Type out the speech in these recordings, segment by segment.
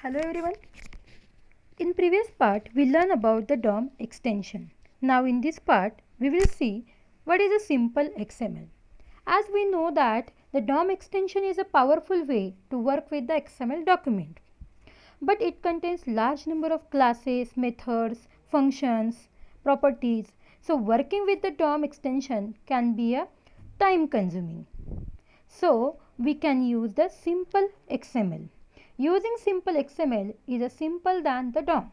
Hello everyone. In previous part we learned about the DOM extension. Now in this part we will see what is a simple XML. As we know that the DOM extension is a powerful way to work with the XML document. But it contains large number of classes, methods, functions, properties. So working with the DOM extension can be a time consuming. So we can use the simple XML. Using simple XML is a simple than the DOM.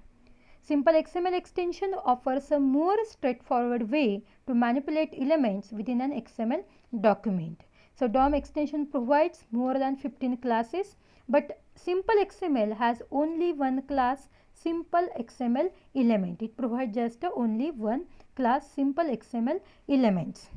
Simple XML extension offers a more straightforward way to manipulate elements within an XML document. So DOM extension provides more than 15 classes, but simple XML has only one class, simple XML element. It provides just only one class, simple XML elements.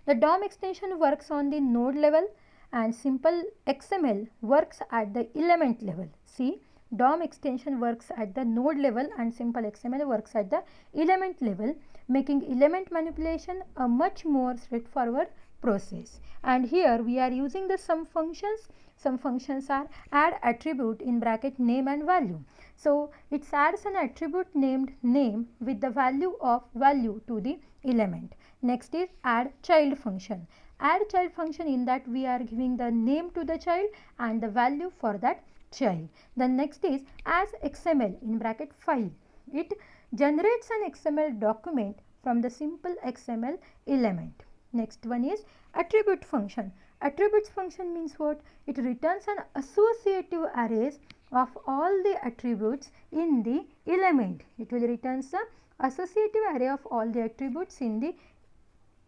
The DOM extension works on the node level and simple XML works at the element level. See, DOM extension works at the node level and simple XML works at the element level, making element manipulation a much more straightforward process. And here we are using the some functions. Some functions are add attribute in bracket name and value. So it adds an attribute named name with the value of value to the element. Next is add child function. Add child function, in that we are giving the name to the child and the value for that child. The next is as XML in bracket file. It generates an XML document from the simple XML element. Next one is attribute function. Attributes function means what? It returns an associative arrays of all the attributes in the element. It will return the associative array of all the attributes in the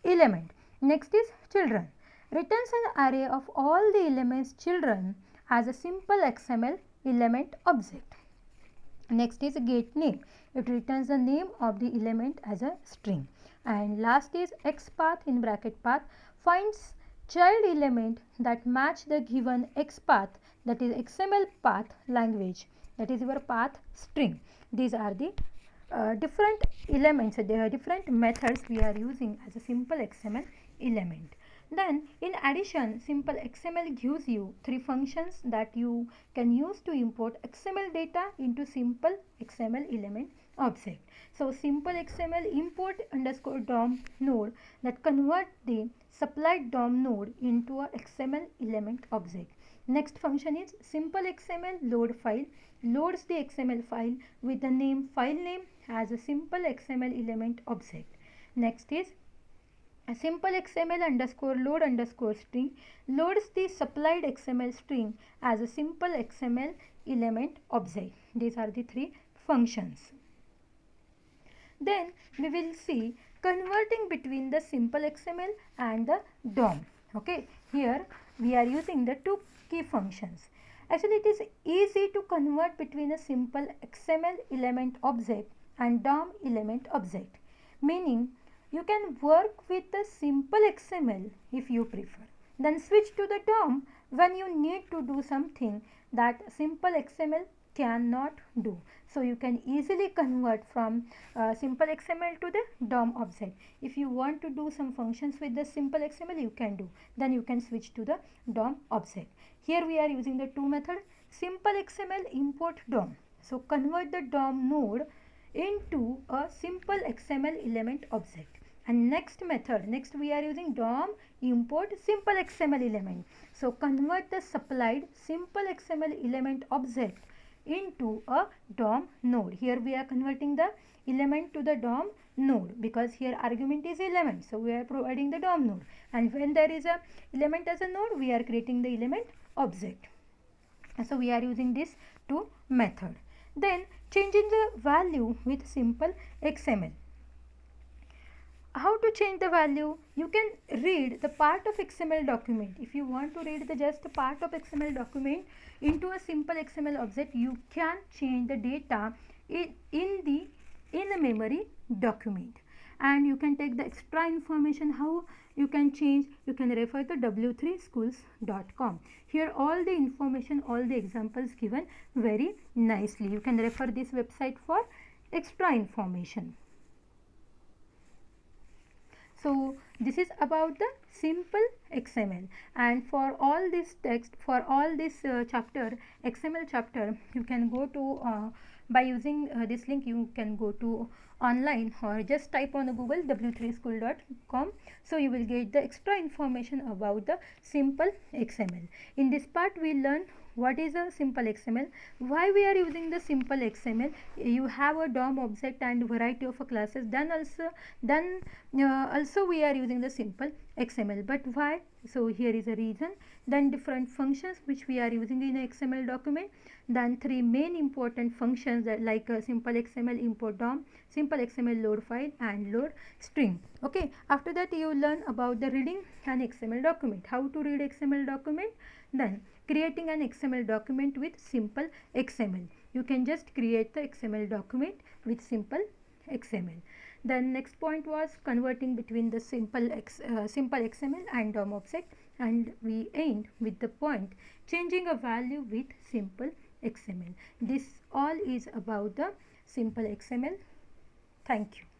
element. Next is children. Returns an array of all the elements children as a simple XML element object. Next is get name. It returns the name of the element as a string. And last is XPath in bracket path finds child element that match the given XPath, that is XML path language, that is your path string. These are the different elements, there are different methods we are using as a simple XML element. Then in addition, simple XML gives you three functions that you can use to import XML data into simple XML element object. So simple XML import underscore DOM node that convert the supplied DOM node into a XML element object. Next function is simple XML load file, loads the XML file with the name file name as a simple XML element object. Next is a simple XML underscore load underscore string loads the supplied XML string as a simple XML element object. These are the three functions. Then we will see converting between the simple XML and the DOM. Okay, here we are using the two key functions. Actually, it is easy to convert between a simple XML element object and DOM element object, meaning you can work with the simple XML if you prefer, then switch to the DOM when you need to do something that simple XML cannot do. So you can easily convert from simple XML to the DOM object. If you want to do some functions with the simple XML, you can do, then you can switch to the DOM object. Here we are using the two methods, simple XML import DOM. So convert the DOM node into a simple XML element object. And next method, next we are using DOM import simple XML element. So convert the supplied simple XML element object into a DOM node. Here we are converting the element to the DOM node because here argument is element. So we are providing the DOM node, and when there is a element as a node, we are creating the element object. So we are using this two method. Then changing the value with simple XML. How to change the value? You can read the part of XML document. If you want to read the just part of XML document into a simple XML object, you can change the data in the memory document, and you can take the extra information how you can change. You can refer to w3schools.com. Here all the information, all the examples given very nicely. You can refer this website for extra information. So this is about the simple XML, and for all this text, for all this chapter, XML chapter, you can go to by using this link, you can go to online or just type on the Google w3school.com. So you will get the extra information about the simple XML. In this part we learn what is a simple XML, why we are using the simple XML. You have a DOM object and variety of classes, then also we are using the simple XML, but why? So here is a reason. Then different functions which we are using in a XML document, then three main important functions that like simple XML import DOM, simple XML load file and load string. Okay, after that you learn about the reading an XML document, how to read XML document, then creating an XML document with simple XML. You can just create the XML document with simple XML. Then next point was converting between the simple XML and DOM object, and we end with the point changing a value with simple XML. This all is about the simple XML. Thank you.